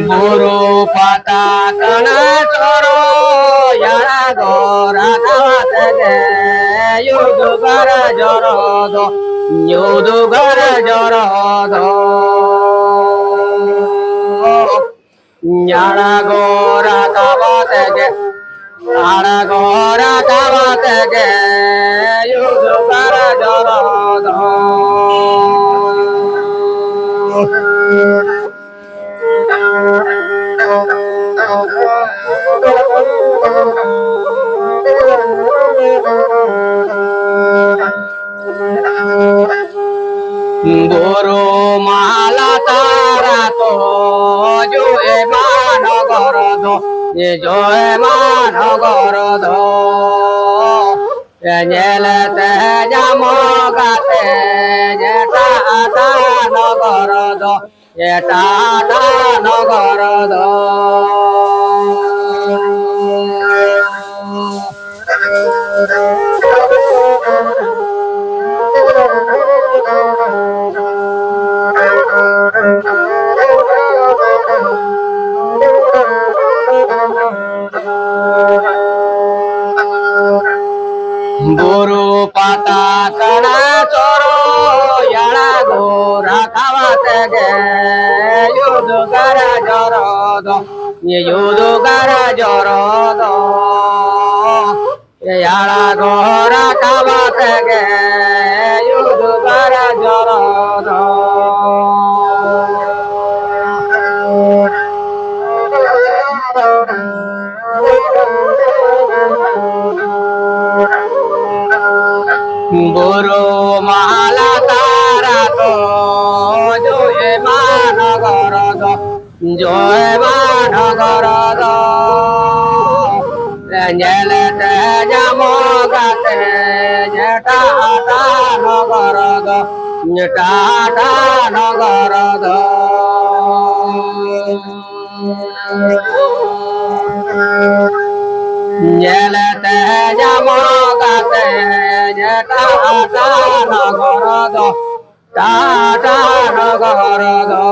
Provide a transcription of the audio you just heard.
Buru patakana coro yara gora kawatege yudugara jorodo yudugara jorodo yara gora kawatege yara gora kawatege yudugara jorodo Guru mala tara to jo eman gorodo jo eman gorodo nyele te jamo gate jeta ta no gorodo jeta ta no gorodo Buru patakana coro yara gora kawatege yudugara jorodo yudugara jorodo yara gora kawatege yudugara jorodo Buru mala tara to jo eman gorodo nyele te jamo gate jeta ta no gorodo jeta ta no gorodo nyele te jamo gate jeta ta no gorodo ta no gorodo